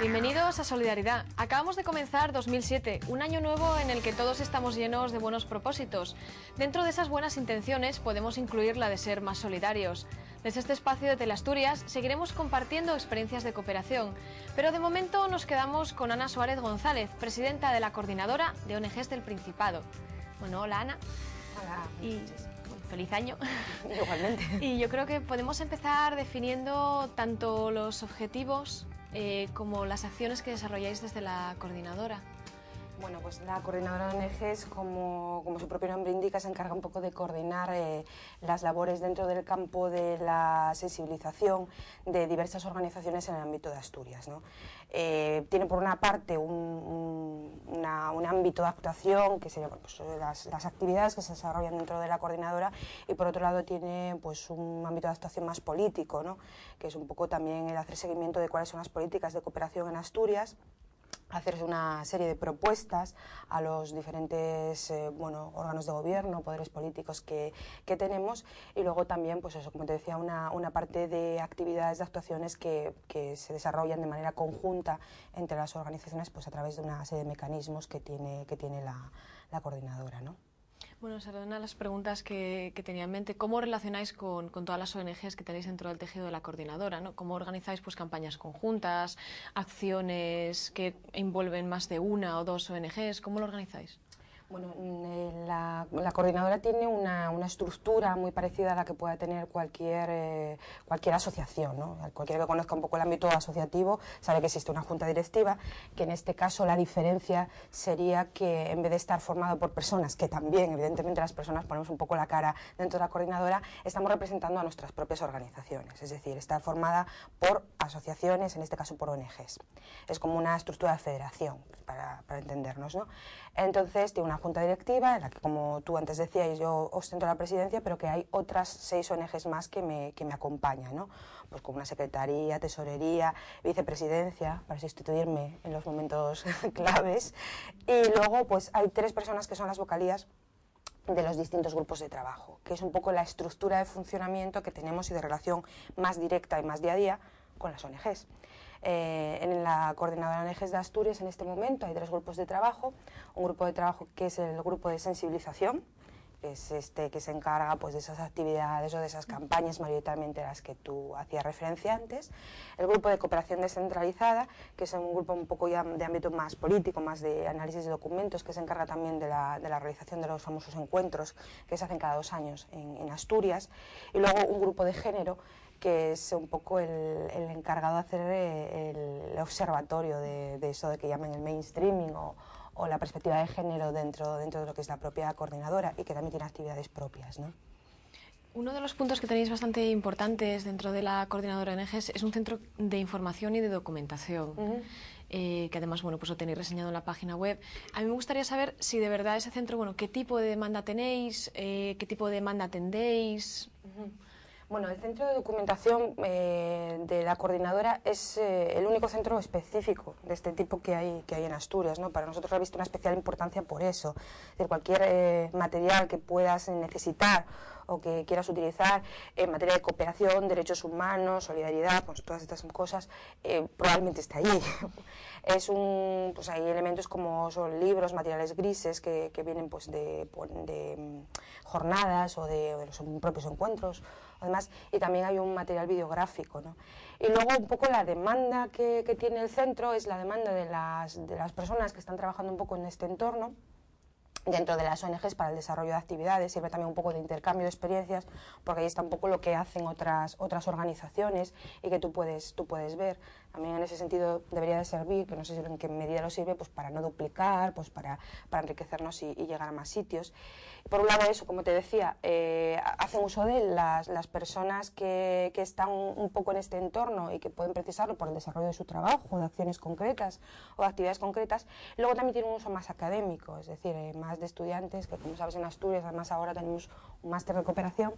Bienvenidos a Solidaridad. Acabamos de comenzar 2007, un año nuevo en el que todos estamos llenos de buenos propósitos. Dentro de esas buenas intenciones podemos incluir la de ser más solidarios. Desde este espacio de Teleasturias seguiremos compartiendo experiencias de cooperación, pero de momento nos quedamos con Ana Suárez González, presidenta de la Coordinadora de ONGs del Principado. Bueno, hola Ana. Hola. Y feliz año. Igualmente. Y yo creo que podemos empezar definiendo tanto los objetivos como las acciones que desarrolláis desde la Coordinadora. Bueno, pues la Coordinadora de ONGs, como su propio nombre indica, se encarga un poco de coordinar las labores dentro del campo de la sensibilización de diversas organizaciones en el ámbito de Asturias, ¿no? Tiene por una parte un ámbito de actuación, que sería pues, las actividades que se desarrollan dentro de la Coordinadora, y por otro lado tiene pues, un ámbito de actuación más político, ¿no? Que es un poco también el hacer seguimiento de cuáles son las políticas de cooperación en Asturias, hacerse una serie de propuestas a los diferentes órganos de gobierno, poderes políticos que tenemos, y luego también, pues eso, como te decía, una parte de actividades, de actuaciones que se desarrollan de manera conjunta entre las organizaciones, pues a través de una serie de mecanismos que tiene la Coordinadora, ¿no? Bueno, esa era una de las preguntas que tenía en mente. ¿Cómo relacionáis con todas las ONGs que tenéis dentro del tejido de la Coordinadora, ¿no? ¿Cómo organizáis pues, campañas conjuntas, acciones que envuelven más de una o dos ONGs? ¿Cómo lo organizáis? Bueno, la Coordinadora tiene una estructura muy parecida a la que pueda tener cualquier asociación, ¿no? Cualquiera que conozca un poco el ámbito asociativo sabe que existe una junta directiva, que en este caso la diferencia sería que en vez de estar formado por personas, que también evidentemente las personas ponemos un poco la cara dentro de la Coordinadora, estamos representando a nuestras propias organizaciones, es decir, está formada por asociaciones, en este caso por ONGs. Es como una estructura de federación, para entendernos, ¿no? Entonces tiene una junta directiva en la que, como tú antes decías, yo ostento la presidencia, pero que hay otras 6 ONGs más que me acompañan, ¿no? Pues como una secretaría, tesorería, vicepresidencia, para sustituirme en los momentos claves, y luego pues hay 3 personas que son las vocalías de los distintos grupos de trabajo, que es un poco la estructura de funcionamiento que tenemos y de relación más directa y más día a día con las ONGs. En la Coordinadora de ONGs de Asturias en este momento hay 3 grupos de trabajo. Un grupo de trabajo que es el grupo de sensibilización, que es este que se encarga pues, de esas actividades o de esas campañas, mayoritariamente las que tú hacías referencia antes. El grupo de cooperación descentralizada, que es un grupo un poco ya de ámbito más político, más de análisis de documentos, que se encarga también de la realización de los famosos encuentros que se hacen cada 2 años en Asturias. Y luego un grupo de género, que es un poco el encargado de hacer el observatorio de eso de que llaman el mainstreaming o la perspectiva de género dentro de lo que es la propia Coordinadora, y que también tiene actividades propias, ¿no? Uno de los puntos que tenéis bastante importantes dentro de la Coordinadora de ONGs es un centro de información y de documentación, que además bueno, pues lo tenéis reseñado en la página web. A mí me gustaría saber si de verdad ese centro, bueno, qué tipo de demanda tenéis, qué tipo de demanda atendéis. Bueno, el centro de documentación de la Coordinadora es el único centro específico de este tipo que hay en Asturias, ¿no? Para nosotros ha visto una especial importancia por eso. Es decir, cualquier material que puedas necesitar o que quieras utilizar en materia de cooperación, derechos humanos, solidaridad, pues todas estas cosas, probablemente está allí. Pues hay elementos como son libros, materiales grises que vienen pues de jornadas o de los propios encuentros, además, y también hay un material videográfico, ¿no? Y luego un poco la demanda que tiene el centro es la demanda de las personas que están trabajando un poco en este entorno, dentro de las ONGs, para el desarrollo de actividades. Sirve también un poco de intercambio de experiencias, porque ahí está un poco lo que hacen otras organizaciones y que tú puedes ver. También en ese sentido debería de servir, que no sé en qué medida lo sirve, pues para no duplicar, pues para enriquecernos y llegar a más sitios. Por un lado eso, como te decía, hacen uso de las personas que están un poco en este entorno y que pueden precisarlo por el desarrollo de su trabajo, de acciones concretas o de actividades concretas. Luego también tiene un uso más académico, es decir, más de estudiantes, que como sabes en Asturias, además ahora tenemos un máster de cooperación,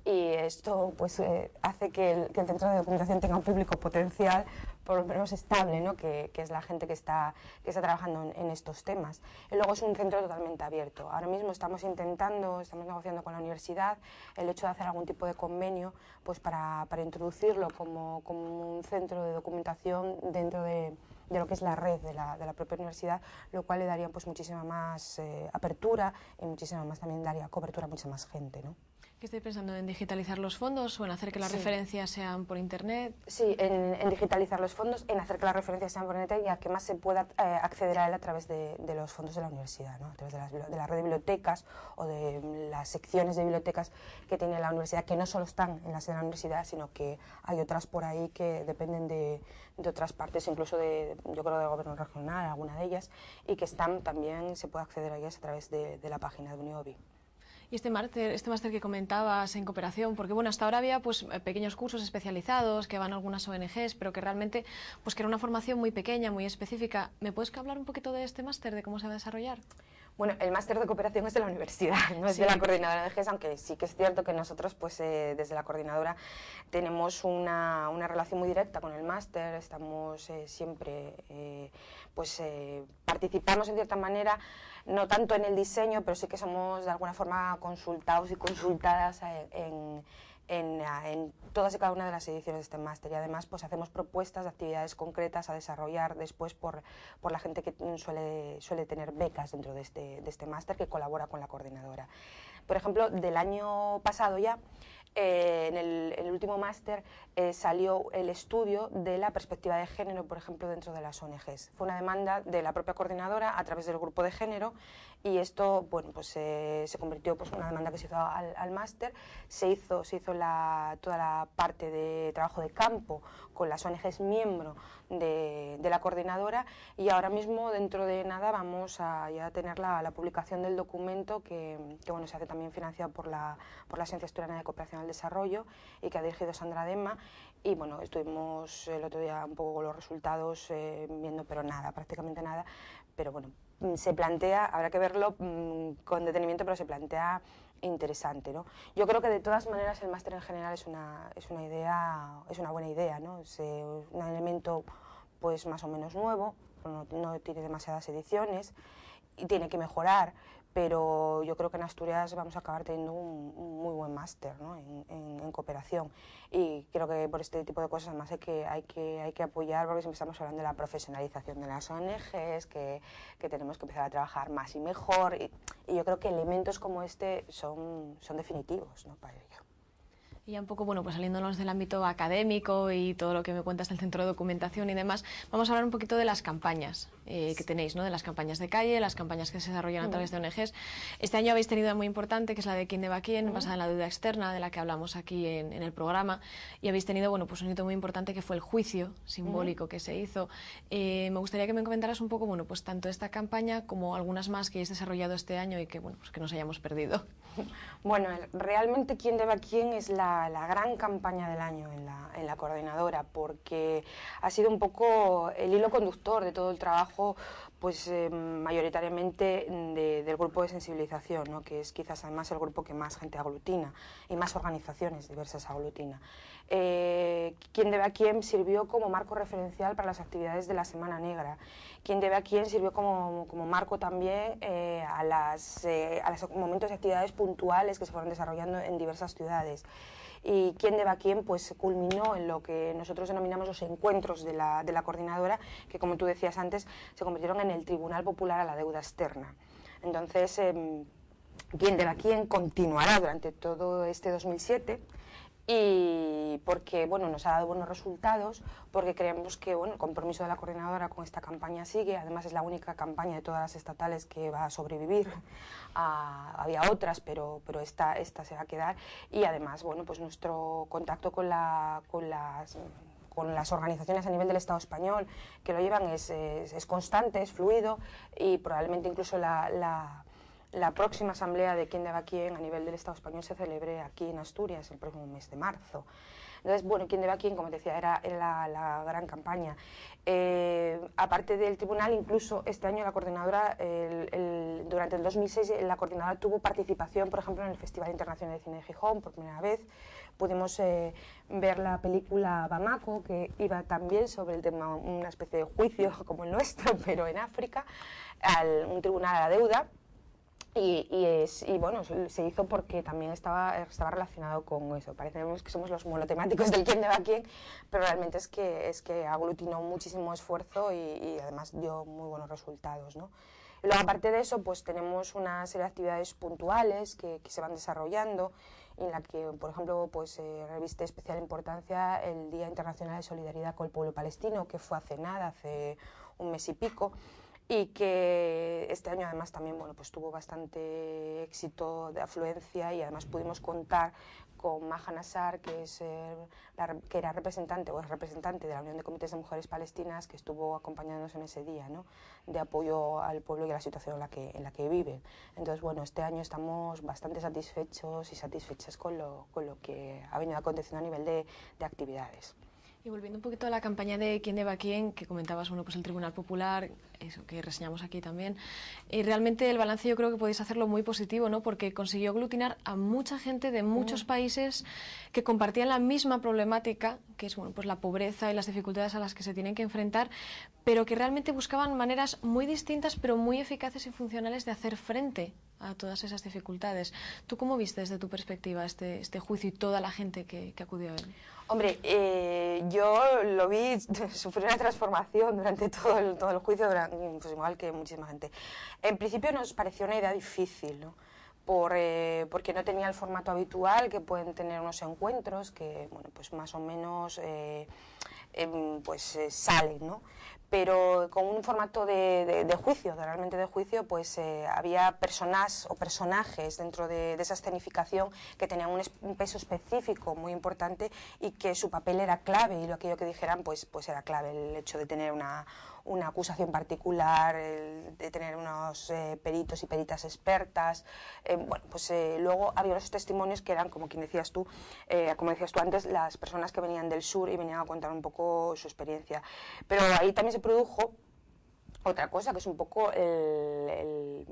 y esto pues hace que el centro de documentación tenga un público potencial por lo menos estable, ¿no? que es la gente que está trabajando en estos temas. Y luego es un centro totalmente abierto. Ahora mismo estamos negociando con la universidad el hecho de hacer algún tipo de convenio pues para introducirlo como un centro de documentación dentro de de lo que es la red de la propia universidad, lo cual le daría pues muchísima más apertura y muchísima más, también daría cobertura a mucha más gente, ¿no? ¿Qué estoy pensando? ¿En digitalizar los fondos o en hacer que las Sí. referencias sean por internet? Sí, en digitalizar los fondos, en hacer que las referencias sean por internet y a que más se pueda acceder a él a través de los fondos de la universidad, ¿no? A través de la red de bibliotecas o de las secciones de bibliotecas que tiene la universidad, que no solo están en la sede de la universidad, sino que hay otras por ahí que dependen de otras partes, incluso yo creo, del gobierno regional, alguna de ellas, y que están también, se puede acceder a ellas a través de la página de Uniobi. Y este máster que comentabas en cooperación, porque bueno, hasta ahora había pues pequeños cursos especializados que van a algunas ONGs, pero que realmente pues que era una formación muy pequeña, muy específica. ¿Me puedes hablar un poquito de este máster, de cómo se va a desarrollar? Bueno, el máster de cooperación es de la universidad, no es Sí. de la coordinadora de ONGs, aunque sí que es cierto que nosotros pues desde la coordinadora tenemos una relación muy directa con el máster, estamos siempre, participamos en cierta manera, no tanto en el diseño, pero sí que somos de alguna forma consultados y consultadas en todas y cada una de las ediciones de este máster, y además pues hacemos propuestas de actividades concretas a desarrollar después por la gente que suele tener becas dentro de este máster, que colabora con la coordinadora. Por ejemplo, del año pasado ya, en el último máster salió el estudio de la perspectiva de género, por ejemplo, dentro de las ONGs. Fue una demanda de la propia coordinadora a través del grupo de género, y esto bueno, pues, se convirtió en una demanda que se hizo al máster. Se hizo toda la parte de trabajo de campo con las ONGs miembro de la coordinadora, y ahora mismo, dentro de nada, vamos a ya tener la publicación del documento que bueno, se hace también financiado por la Agencia Asturiana de Cooperación al Desarrollo y que ha dirigido Sandra Dema. Y bueno, estuvimos el otro día un poco con los resultados viendo, pero nada, prácticamente nada, pero bueno, se plantea, habrá que verlo con detenimiento, pero se plantea interesante, ¿no? Yo creo que de todas maneras el máster en general es una buena idea, ¿no? Es un elemento pues más o menos nuevo, no tiene demasiadas ediciones y tiene que mejorar, pero yo creo que en Asturias vamos a acabar teniendo un muy buen máster, ¿no? en cooperación, y creo que por este tipo de cosas además hay que apoyar, porque siempre estamos hablando de la profesionalización de las ONGs, que tenemos que empezar a trabajar más y mejor, y yo creo que elementos como este son definitivos, ¿no? Para ello. Y ya un poco, bueno, pues saliéndonos del ámbito académico y todo lo que me cuentas del centro de documentación y demás, vamos a hablar un poquito de las campañas que tenéis, ¿no? De las campañas de calle, las campañas que se desarrollan a través de ONGs. Este año habéis tenido una muy importante, que es la de Quién deba a quién, basada en la deuda externa, de la que hablamos aquí en el programa, y habéis tenido, bueno, pues un hito muy importante que fue el juicio simbólico que se hizo. Me gustaría que me comentaras un poco, bueno, pues tanto esta campaña como algunas más que habéis desarrollado este año y que, bueno, pues que nos hayamos perdido. Bueno, realmente Quién deba a quién es la gran campaña del año en la coordinadora, porque ha sido un poco el hilo conductor de todo el trabajo, pues mayoritariamente del grupo de sensibilización, ¿no? Que es quizás además el grupo que más gente aglutina y más organizaciones diversas aglutina. Quién debe a quién sirvió como marco referencial para las actividades de la Semana Negra. Quién debe a quién sirvió como marco también a los momentos de actividades puntuales que se fueron desarrollando en diversas ciudades. Y Quién debe a quién pues culminó en lo que nosotros denominamos los encuentros de la coordinadora, que, como tú decías antes, se convirtieron en el Tribunal Popular a la Deuda Externa. Entonces, Quién debe a quién continuará durante todo este 2007, y porque bueno, nos ha dado buenos resultados, porque creemos que bueno, el compromiso de la coordinadora con esta campaña sigue. Además es la única campaña de todas las estatales que va a sobrevivir. Había otras, pero esta se va a quedar, y además bueno, pues nuestro contacto con las organizaciones a nivel del Estado español que lo llevan es constante, es fluido, y probablemente incluso la próxima asamblea de Quién deba a quién a nivel del Estado español se celebre aquí en Asturias el próximo mes de marzo. Entonces, bueno, Quién deba a quién, como te decía, era la gran campaña. Aparte del tribunal, incluso este año la coordinadora, durante el 2006, la coordinadora tuvo participación, por ejemplo, en el Festival Internacional de Cine de Gijón, por primera vez. Pudimos ver la película Bamako, que iba también sobre el tema, una especie de juicio como el nuestro, pero en África, un tribunal a la deuda. Y bueno, se hizo porque también estaba relacionado con eso. Parecemos que somos los monotemáticos del quién de va quién, pero realmente es que aglutinó muchísimo esfuerzo y además dio muy buenos resultados, ¿no? Y luego, aparte de eso, pues tenemos una serie de actividades puntuales que se van desarrollando, en la que, por ejemplo, pues reviste especial importancia el Día Internacional de Solidaridad con el Pueblo Palestino, que fue hace nada, hace un mes y pico, y que este año además también, bueno, pues tuvo bastante éxito de afluencia, y además pudimos contar con Maja Nassar, que era representante o es representante de la Unión de Comités de Mujeres Palestinas, que estuvo acompañándonos en ese día, ¿no?, de apoyo al pueblo y a la situación en la que viven. Entonces, bueno, este año estamos bastante satisfechos y satisfechas con lo que ha venido aconteciendo a nivel de actividades. Y volviendo un poquito a la campaña de quién deba quién, que comentabas, bueno, pues el Tribunal Popular, eso que reseñamos aquí también, y realmente el balance yo creo que podéis hacerlo muy positivo, ¿no?, porque consiguió aglutinar a mucha gente de muchos países que compartían la misma problemática, que es, bueno, pues la pobreza y las dificultades a las que se tienen que enfrentar, pero que realmente buscaban maneras muy distintas pero muy eficaces y funcionales de hacer frente a todas esas dificultades. ¿Tú cómo viste desde tu perspectiva este juicio y toda la gente que acudió a él? Hombre, yo lo vi sufrir una transformación durante todo el juicio, pues igual que muchísima gente. En principio nos pareció una idea difícil, ¿no?, porque no tenía el formato habitual que pueden tener unos encuentros que, bueno, pues más o menos salen, ¿no? Pero con un formato de juicio, realmente de juicio, pues había personas o personajes dentro de esa escenificación que tenían un peso específico muy importante y que su papel era clave, y lo aquello que dijeran pues era clave. El hecho de tener una acusación particular, de tener unos peritos y peritas expertas, luego había los testimonios que eran, como decías tú antes, las personas que venían del sur y venían a contar un poco su experiencia. Pero ahí también se produjo otra cosa, que es un poco el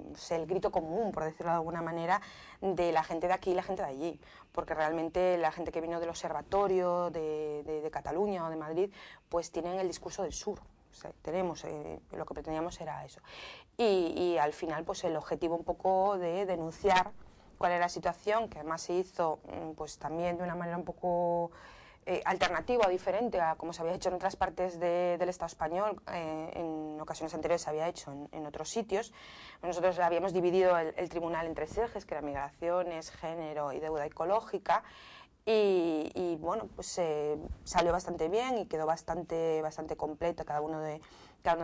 grito común, por decirlo de alguna manera, de la gente de aquí y la gente de allí, porque realmente la gente que vino del observatorio de Cataluña o de Madrid, pues tienen el discurso del sur. O sea, lo que pretendíamos era eso. Y al final, pues el objetivo un poco de denunciar cuál era la situación, que además se hizo pues también de una manera un poco alternativa o diferente a como se había hecho en otras partes del Estado español. En ocasiones anteriores se había hecho en otros sitios. Nosotros habíamos dividido el tribunal en tres ejes, que eran migraciones, género y deuda ecológica, y bueno, pues salió bastante bien y quedó bastante completo cada uno de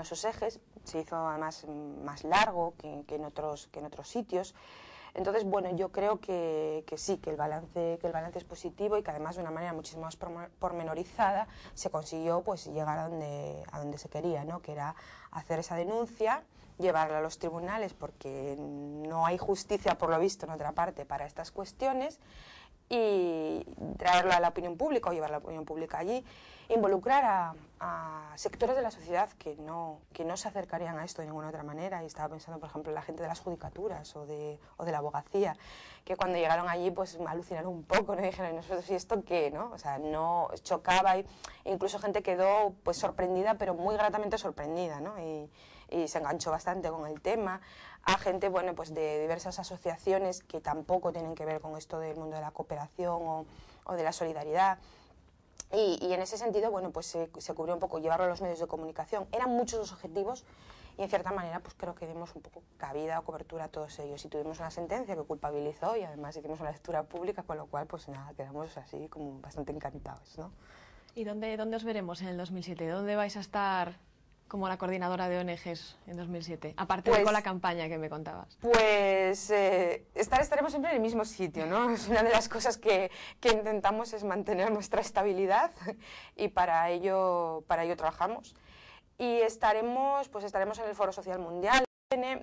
esos ejes. Se hizo además más largo que en otros sitios. Entonces, bueno, yo creo que sí, que el balance es positivo, y que además de una manera muchísimo más pormenorizada se consiguió pues llegar a donde se quería, ¿no?, que era hacer esa denuncia, llevarla a los tribunales, porque no hay justicia, por lo visto, en otra parte para estas cuestiones, y traerlo a la opinión pública o llevar la opinión pública allí, involucrar a sectores de la sociedad que no se acercarían a esto de ninguna otra manera. Y estaba pensando, por ejemplo, en la gente de las judicaturas o de la abogacía, que cuando llegaron allí pues alucinaron un poco, ¿no? Y dijeron, ¿nosotros y esto qué?, ¿no? O sea, no chocaba, e incluso gente quedó pues sorprendida, pero muy gratamente sorprendida, ¿no? Y se enganchó bastante con el tema. A gente, bueno, pues de diversas asociaciones que tampoco tienen que ver con esto del mundo de la cooperación o de la solidaridad. Y en ese sentido, bueno, pues se cubrió un poco, llevarlo a los medios de comunicación. Eran muchos los objetivos, y en cierta manera pues creo que dimos un poco cabida o cobertura a todos ellos, y tuvimos una sentencia que culpabilizó, y además hicimos una lectura pública, con lo cual pues nada, quedamos así como bastante encantados, ¿no? ¿Y dónde os veremos en el 2007? ¿Dónde vais a estar como la coordinadora de ONGs en 2007? Aparte de con la campaña que me contabas. Pues estaremos siempre en el mismo sitio, ¿no? Es una de las cosas que intentamos, es mantener nuestra estabilidad, y para ello trabajamos. Y estaremos en el Foro Social Mundial,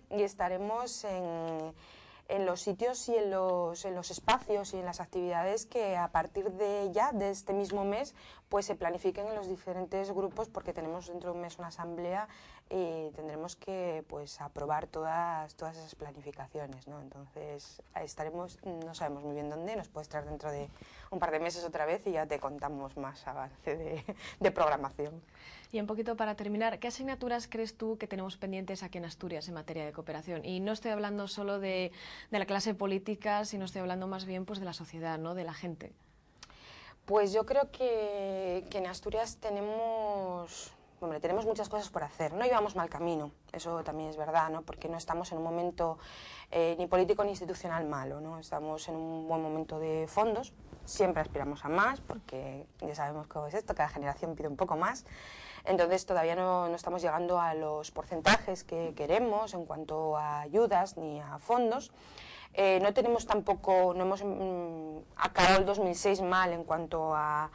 y estaremos en los sitios y en los espacios y en las actividades que a partir de este mismo mes, pues se planifiquen en los diferentes grupos, porque tenemos dentro de un mes una asamblea y tendremos que pues aprobar todas esas planificaciones, ¿no? Entonces estaremos, no sabemos muy bien dónde, nos puede estar dentro de un par de meses otra vez y ya te contamos más avance de programación. Y un poquito para terminar, ¿qué asignaturas crees tú que tenemos pendientes aquí en Asturias en materia de cooperación? Y no estoy hablando solo de la clase política, sino estoy hablando más bien pues de la sociedad, ¿no? De la gente. Pues yo creo que en Asturias tenemos muchas cosas por hacer. No llevamos mal camino, eso también es verdad, ¿no? Porque no estamos en un momento ni político ni institucional malo, ¿no? Estamos en un buen momento de fondos, siempre aspiramos a más, porque ya sabemos cómo es esto, cada generación pide un poco más. Entonces todavía no estamos llegando a los porcentajes que queremos en cuanto a ayudas ni a fondos. No tenemos tampoco, no hemos acabado el 2006 mal en cuanto a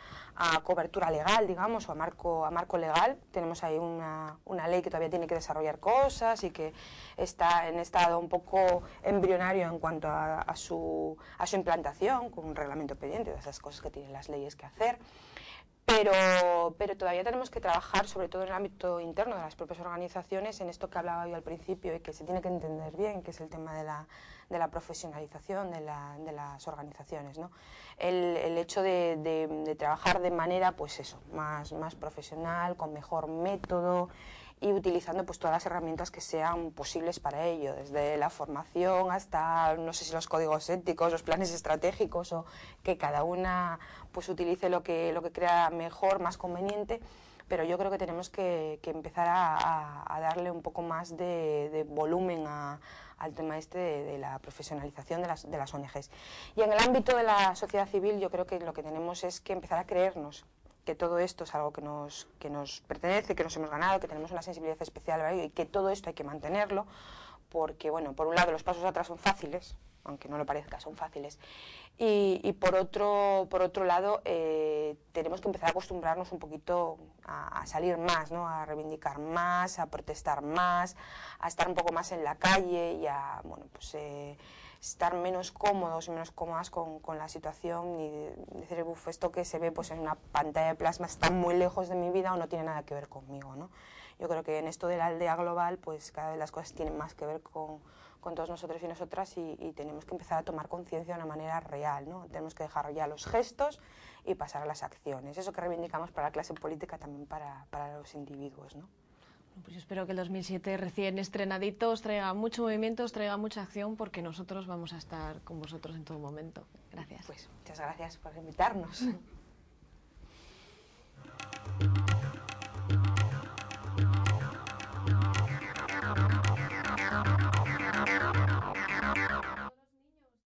cobertura legal, digamos, o a marco legal. Tenemos ahí una ley que todavía tiene que desarrollar cosas y que está en estado un poco embrionario en cuanto a su implantación, con un reglamento pendiente, de esas cosas que tienen las leyes que hacer. Pero todavía tenemos que trabajar, sobre todo en el ámbito interno de las propias organizaciones, en esto que hablaba yo al principio y que se tiene que entender bien, que es el tema de la profesionalización de las organizaciones, ¿no? El hecho de trabajar de manera, pues eso, más profesional, con mejor método y utilizando pues todas las herramientas que sean posibles para ello, desde la formación hasta, no sé si los códigos éticos, los planes estratégicos, o que cada una pues utilice lo que crea mejor, más conveniente, pero yo creo que tenemos que empezar a darle un poco más de volumen al tema este de la profesionalización de las ONGs. Y en el ámbito de la sociedad civil yo creo que lo que tenemos es que empezar a creernos que todo esto es algo que nos pertenece, que nos hemos ganado, que tenemos una sensibilidad especial para ello y que todo esto hay que mantenerlo, porque, bueno, por un lado los pasos atrás son fáciles, aunque no lo parezca, son fáciles, y por otro lado tenemos que empezar a acostumbrarnos un poquito a salir más, ¿no? A reivindicar más, a protestar más, a estar un poco más en la calle y a, bueno, pues estar menos cómodos y menos cómodas con la situación y decir, uff, esto que se ve pues en una pantalla de plasma está muy lejos de mi vida o no tiene nada que ver conmigo, ¿no? Yo creo que en esto de la aldea global pues cada vez las cosas tienen más que ver con todos nosotros y nosotras y tenemos que empezar a tomar conciencia de una manera real, ¿no? Tenemos que dejar ya los gestos y pasar a las acciones. Eso que reivindicamos para la clase política también para los individuos, ¿no? Pues espero que el 2007 recién estrenadito os traiga mucho movimiento, os traiga mucha acción, porque nosotros vamos a estar con vosotros en todo momento. Gracias. Pues muchas gracias por invitarnos.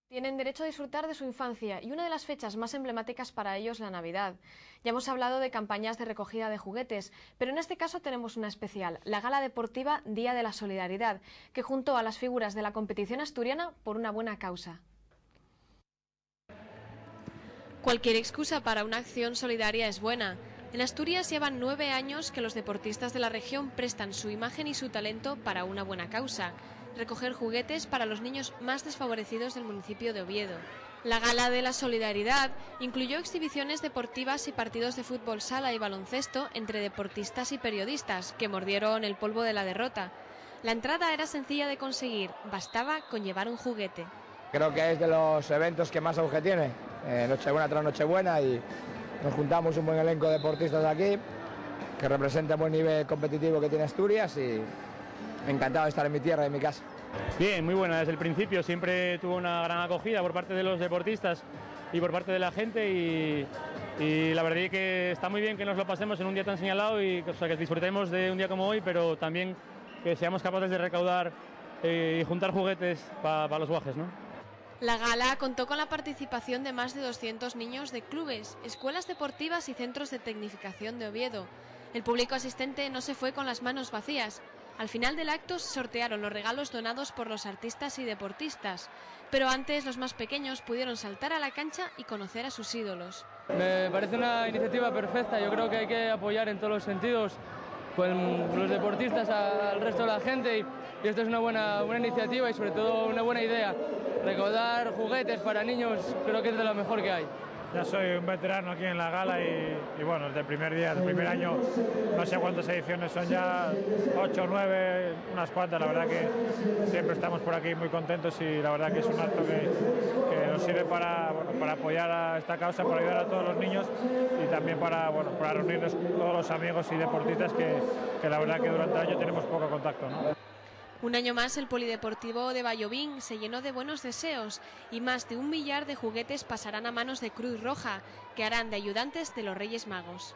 Tienen derecho a disfrutar de su infancia y una de las fechas más emblemáticas para ellos, la Navidad. Ya hemos hablado de campañas de recogida de juguetes, pero en este caso tenemos una especial, la Gala Deportiva Día de la Solidaridad, que juntó a las figuras de la competición asturiana por una buena causa. Cualquier excusa para una acción solidaria es buena. En Asturias llevan 9 años que los deportistas de la región prestan su imagen y su talento para una buena causa: recoger juguetes para los niños más desfavorecidos del municipio de Oviedo. La Gala de la Solidaridad incluyó exhibiciones deportivas y partidos de fútbol sala y baloncesto entre deportistas y periodistas que mordieron el polvo de la derrota. La entrada era sencilla de conseguir, bastaba con llevar un juguete. Creo que es de los eventos que más auge tiene, Nochebuena tras Nochebuena, y nos juntamos un buen elenco de deportistas de aquí que representa el buen nivel competitivo que tiene Asturias y encantado de estar en mi tierra y en mi casa. Bien, muy buena, desde el principio siempre tuvo una gran acogida por parte de los deportistas y por parte de la gente y la verdad es que está muy bien que nos lo pasemos en un día tan señalado y o sea, que disfrutemos de un día como hoy, pero también que seamos capaces de recaudar y juntar juguetes para los guajes, ¿no? La gala contó con la participación de más de 200 niños de clubes, escuelas deportivas y centros de tecnificación de Oviedo. El público asistente no se fue con las manos vacías. Al final del acto se sortearon los regalos donados por los artistas y deportistas, pero antes los más pequeños pudieron saltar a la cancha y conocer a sus ídolos. Me parece una iniciativa perfecta, yo creo que hay que apoyar en todos los sentidos con los deportistas al resto de la gente y esto es una buena iniciativa y sobre todo una buena idea. Recaudar juguetes para niños creo que es de lo mejor que hay. Ya soy un veterano aquí en la gala y bueno, desde el primer día, desde el primer año, no sé cuántas ediciones son ya, 8 o 9, unas cuantas. La verdad que siempre estamos por aquí muy contentos y la verdad que es un acto que nos sirve para apoyar a esta causa, para ayudar a todos los niños y también para reunirnos con todos los amigos y deportistas que la verdad que durante el año tenemos poco contacto, ¿no? Un año más el Polideportivo de Vallovín se llenó de buenos deseos y más de 1 millar de juguetes pasarán a manos de Cruz Roja, que harán de ayudantes de los Reyes Magos.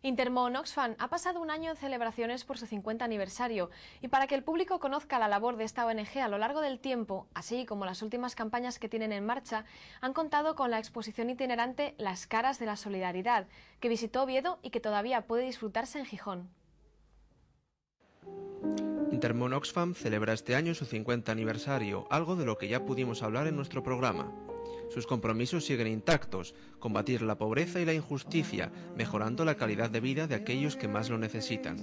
Intermón Oxfam ha pasado un año en celebraciones por su 50 aniversario y para que el público conozca la labor de esta ONG a lo largo del tiempo, así como las últimas campañas que tienen en marcha, han contado con la exposición itinerante Las Caras de la Solidaridad, que visitó Oviedo y que todavía puede disfrutarse en Gijón. Intermón Oxfam celebra este año su 50 aniversario, algo de lo que ya pudimos hablar en nuestro programa. Sus compromisos siguen intactos: combatir la pobreza y la injusticia, mejorando la calidad de vida de aquellos que más lo necesitan.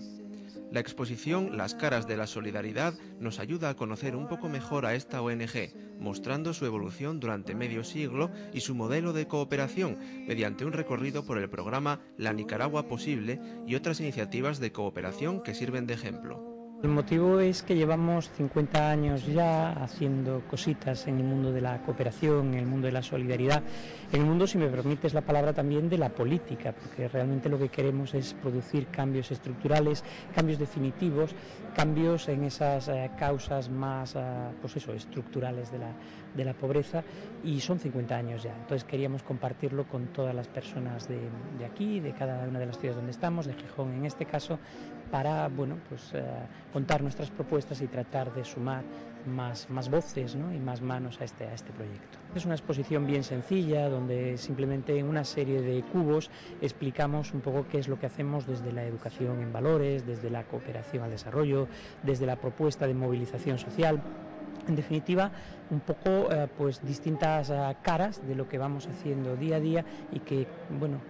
La exposición Las Caras de la Solidaridad nos ayuda a conocer un poco mejor a esta ONG, mostrando su evolución durante medio siglo y su modelo de cooperación, mediante un recorrido por el programa La Nicaragua Posible y otras iniciativas de cooperación que sirven de ejemplo. El motivo es que llevamos 50 años ya haciendo cositas en el mundo de la cooperación, en el mundo de la solidaridad, en el mundo, si me permites la palabra, también de la política, porque realmente lo que queremos es producir cambios estructurales, cambios definitivos, cambios en esas causas más estructurales de la pobreza, y son 50 años ya. Entonces queríamos compartirlo con todas las personas de aquí, de cada una de las ciudades donde estamos, de Gijón en este caso, para contar nuestras propuestas y tratar de sumar más voces, ¿no?, y más manos a este proyecto. Es una exposición bien sencilla, donde simplemente en una serie de cubos explicamos un poco qué es lo que hacemos desde la educación en valores, desde la cooperación al desarrollo, desde la propuesta de movilización social. En definitiva, un poco distintas caras de lo que vamos haciendo día a día y que,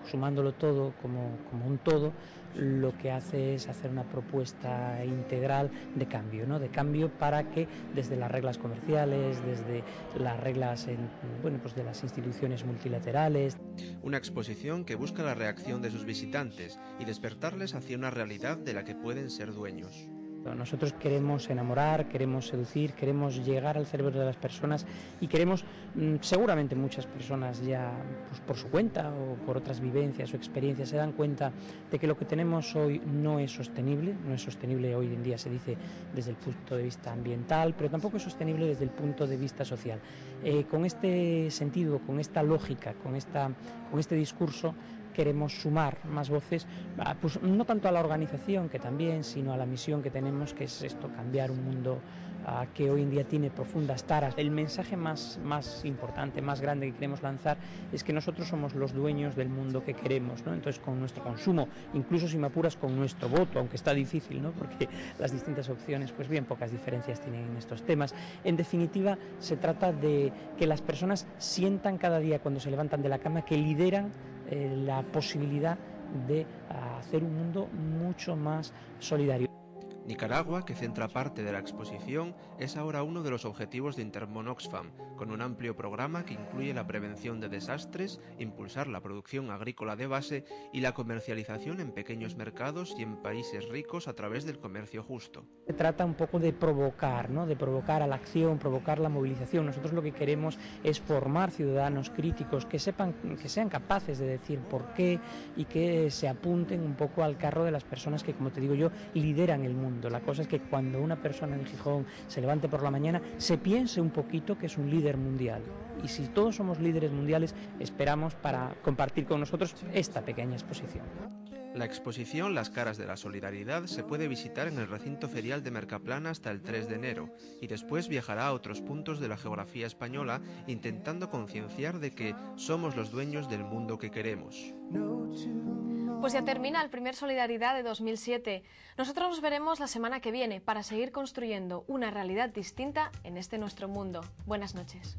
sumándolo todo como un todo, lo que hace es hacer una propuesta integral de cambio, ¿no? De cambio para que desde las reglas comerciales, desde las reglas de las instituciones multilaterales. Una exposición que busca la reacción de sus visitantes y despertarles hacia una realidad de la que pueden ser dueños. Nosotros queremos enamorar, queremos seducir, queremos llegar al cerebro de las personas y queremos, seguramente muchas personas ya por su cuenta o por otras vivencias o experiencias se dan cuenta de que lo que tenemos hoy no es sostenible hoy en día, se dice desde el punto de vista ambiental, pero tampoco es sostenible desde el punto de vista social. Con este sentido, con esta lógica, con este discurso, queremos sumar más voces, no tanto a la organización, que también, sino a la misión que tenemos, que es esto: cambiar un mundo que hoy en día tiene profundas taras. El mensaje más importante, más grande que queremos lanzar es que nosotros somos los dueños del mundo que queremos, ¿no? Entonces, con nuestro consumo, incluso si me apuras con nuestro voto, aunque está difícil, ¿no?, porque las distintas opciones, pues bien pocas diferencias tienen en estos temas. En definitiva, se trata de que las personas sientan cada día cuando se levantan de la cama que lideran la posibilidad de hacer un mundo mucho más solidario. Nicaragua, que centra parte de la exposición, es ahora uno de los objetivos de Intermón Oxfam, con un amplio programa que incluye la prevención de desastres, impulsar la producción agrícola de base y la comercialización en pequeños mercados y en países ricos a través del comercio justo. Se trata un poco de provocar, ¿no?, de provocar a la acción, provocar la movilización. Nosotros lo que queremos es formar ciudadanos críticos que sepan, que sean capaces de decir por qué y que se apunten un poco al carro de las personas que, como te digo yo, lideran el mundo. La cosa es que cuando una persona en Gijón se levante por la mañana, se piense un poquito que es un líder mundial. Y si todos somos líderes mundiales, esperamos para compartir con nosotros esta pequeña exposición. La exposición Las Caras de la Solidaridad se puede visitar en el recinto ferial de Mercaplana hasta el 3 de enero y después viajará a otros puntos de la geografía española intentando concienciar de que somos los dueños del mundo que queremos. Pues ya termina el primer Solidaridad de 2007. Nosotros nos veremos la semana que viene para seguir construyendo una realidad distinta en este nuestro mundo. Buenas noches.